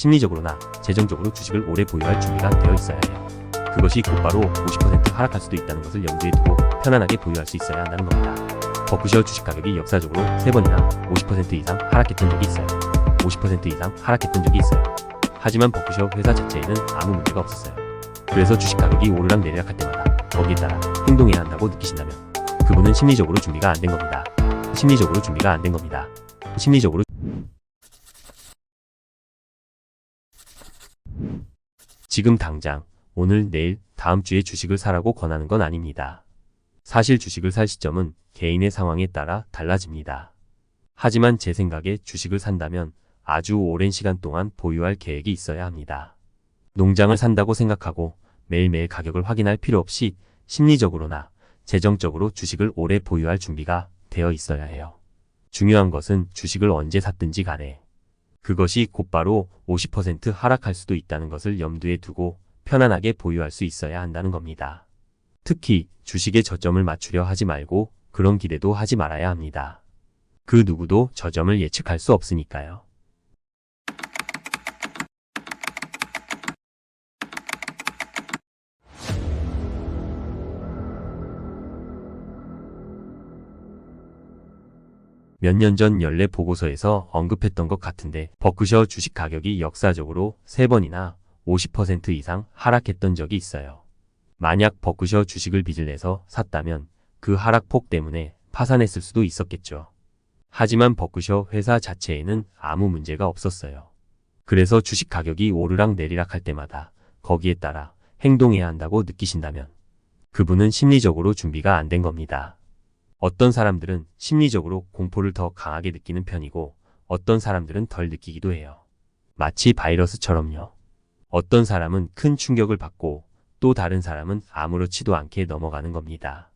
심리적으로나 재정적으로 주식을 오래 보유할 준비가 되어 있어야 해요. 그것이 곧바로 50% 하락할 수도 있다는 것을 염두에 두고 편안하게 보유할 수 있어야 한다는 겁니다. 버크셔 주식 가격이 역사적으로 3번이나 50% 이상 하락했던 적이 있어요. 50% 이상 하락했던 적이 있어요. 하지만 버크셔 회사 자체에는 아무 문제가 없었어요. 그래서 주식 가격이 오르락내리락 할 때마다 거기에 따라 행동해야 한다고 느끼신다면 그분은 심리적으로 준비가 안 된 겁니다. 심리적으로 준비가 안 된 겁니다. 심리적으로 지금 당장 오늘 내일 다음 주에 주식을 사라고 권하는 건 아닙니다. 사실 주식을 살 시점은 개인의 상황에 따라 달라집니다. 하지만 제 생각에 주식을 산다면 아주 오랜 시간 동안 보유할 계획이 있어야 합니다. 농장을 산다고 생각하고 매일매일 가격을 확인할 필요 없이 심리적으로나 재정적으로 주식을 오래 보유할 준비가 되어 있어야 해요. 중요한 것은 주식을 언제 샀든지 간에 그것이 곧바로 50% 하락할 수도 있다는 것을 염두에 두고 편안하게 보유할 수 있어야 한다는 겁니다. 특히 주식의 저점을 맞추려 하지 말고 그런 기대도 하지 말아야 합니다. 그 누구도 저점을 예측할 수 없으니까요. 몇 년 전 연례 보고서에서 언급했던 것 같은데 버크셔 주식 가격이 역사적으로 3번이나 50% 이상 하락했던 적이 있어요. 만약 버크셔 주식을 빚을 내서 샀다면 그 하락폭 때문에 파산했을 수도 있었겠죠. 하지만 버크셔 회사 자체에는 아무 문제가 없었어요. 그래서 주식 가격이 오르락 내리락 할 때마다 거기에 따라 행동해야 한다고 느끼신다면 그분은 심리적으로 준비가 안 된 겁니다. 어떤 사람들은 심리적으로 공포를 더 강하게 느끼는 편이고 어떤 사람들은 덜 느끼기도 해요. 마치 바이러스처럼요. 어떤 사람은 큰 충격을 받고 또 다른 사람은 아무렇지도 않게 넘어가는 겁니다.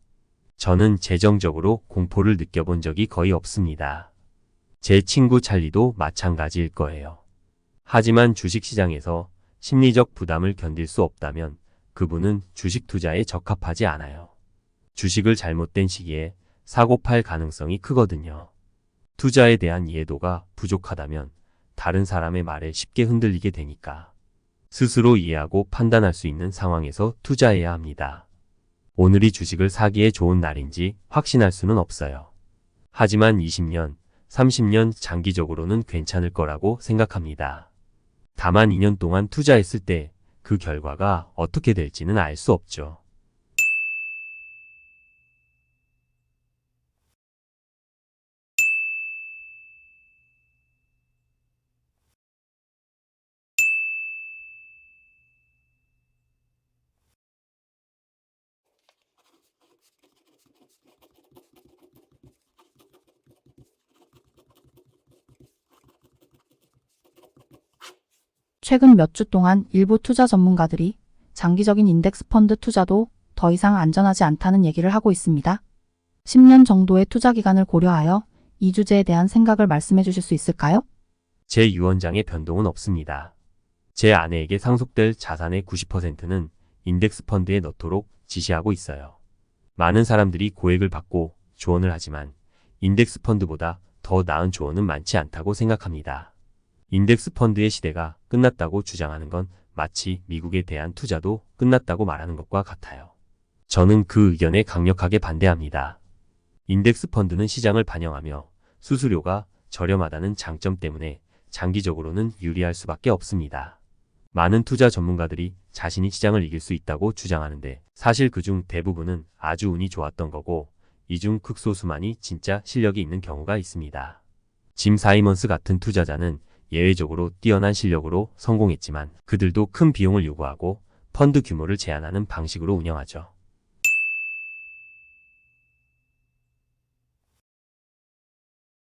저는 재정적으로 공포를 느껴본 적이 거의 없습니다. 제 친구 찰리도 마찬가지일 거예요. 하지만 주식시장에서 심리적 부담을 견딜 수 없다면 그분은 주식 투자에 적합하지 않아요. 주식을 잘못된 시기에 사고 팔 가능성이 크거든요. 투자에 대한 이해도가 부족하다면 다른 사람의 말에 쉽게 흔들리게 되니까 스스로 이해하고 판단할 수 있는 상황에서 투자해야 합니다. 오늘이 주식을 사기에 좋은 날인지 확신할 수는 없어요. 하지만 20년, 30년 장기적으로는 괜찮을 거라고 생각합니다. 다만 2년 동안 투자했을 때 그 결과가 어떻게 될지는 알 수 없죠. 최근 몇 주 동안 일부 투자 전문가들이 장기적인 인덱스 펀드 투자도 더 이상 안전하지 않다는 얘기를 하고 있습니다. 10년 정도의 투자 기간을 고려하여 이 주제에 대한 생각을 말씀해 주실 수 있을까요? 제 유언장에 변동은 없습니다. 제 아내에게 상속될 자산의 90%는 인덱스 펀드에 넣도록 지시하고 있어요. 많은 사람들이 고액을 받고 조언을 하지만 인덱스 펀드보다 더 나은 조언은 많지 않다고 생각합니다. 인덱스 펀드의 시대가 끝났다고 주장하는 건 마치 미국에 대한 투자도 끝났다고 말하는 것과 같아요. 저는 그 의견에 강력하게 반대합니다. 인덱스 펀드는 시장을 반영하며 수수료가 저렴하다는 장점 때문에 장기적으로는 유리할 수밖에 없습니다. 많은 투자 전문가들이 자신이 시장을 이길 수 있다고 주장하는데 사실 그중 대부분은 아주 운이 좋았던 거고 이 중 극소수만이 진짜 실력이 있는 경우가 있습니다. 짐 사이먼스 같은 투자자는 예외적으로 뛰어난 실력으로 성공했지만 그들도 큰 비용을 요구하고 펀드 규모를 제한하는 방식으로 운영하죠.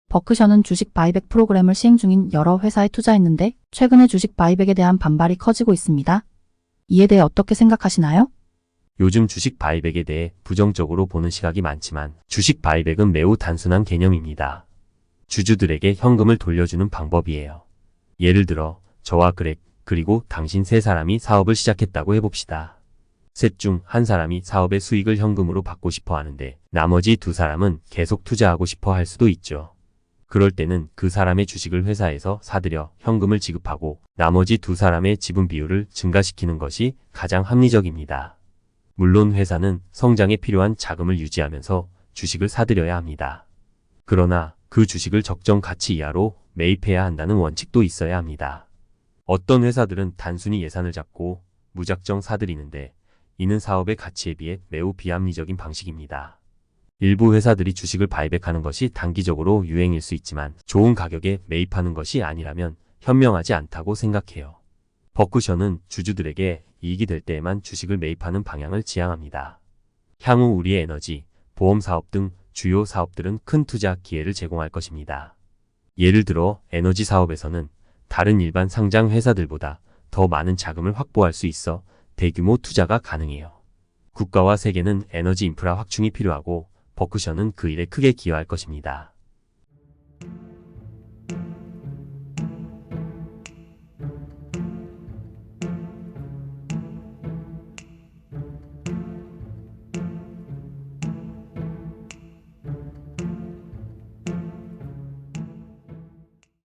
버크셔는 주식 바이백 프로그램을 시행 중인 여러 회사에 투자했는데 최근에 주식 바이백에 대한 반발이 커지고 있습니다. 이에 대해 어떻게 생각하시나요? 요즘 주식 바이백에 대해 부정적으로 보는 시각이 많지만 주식 바이백은 매우 단순한 개념입니다. 주주들에게 현금을 돌려주는 방법이에요. 예를 들어 저와 그렉 그리고 당신 세 사람이 사업을 시작했다고 해봅시다. 셋 중 한 사람이 사업의 수익을 현금으로 받고 싶어 하는데 나머지 두 사람은 계속 투자하고 싶어 할 수도 있죠. 그럴 때는 그 사람의 주식을 회사에서 사들여 현금을 지급하고 나머지 두 사람의 지분 비율을 증가시키는 것이 가장 합리적입니다. 물론 회사는 성장에 필요한 자금을 유지하면서 주식을 사들여야 합니다. 그러나 그 주식을 적정 가치 이하로 매입해야 한다는 원칙도 있어야 합니다. 어떤 회사들은 단순히 예산을 잡고 무작정 사들이는데 이는 사업의 가치에 비해 매우 비합리적인 방식입니다. 일부 회사들이 주식을 바이백하는 것이 단기적으로 유행일 수 있지만 좋은 가격에 매입하는 것이 아니라면 현명하지 않다고 생각해요. 버크셔는 주주들에게 이익이 될 때에만 주식을 매입하는 방향을 지향합니다. 향후 우리의 에너지, 보험 사업 등 주요 사업들은 큰 투자 기회를 제공할 것입니다. 예를 들어 에너지 사업에서는 다른 일반 상장 회사들보다 더 많은 자금을 확보할 수 있어 대규모 투자가 가능해요. 국가와 세계는 에너지 인프라 확충이 필요하고 버크셔는 그 일에 크게 기여할 것입니다.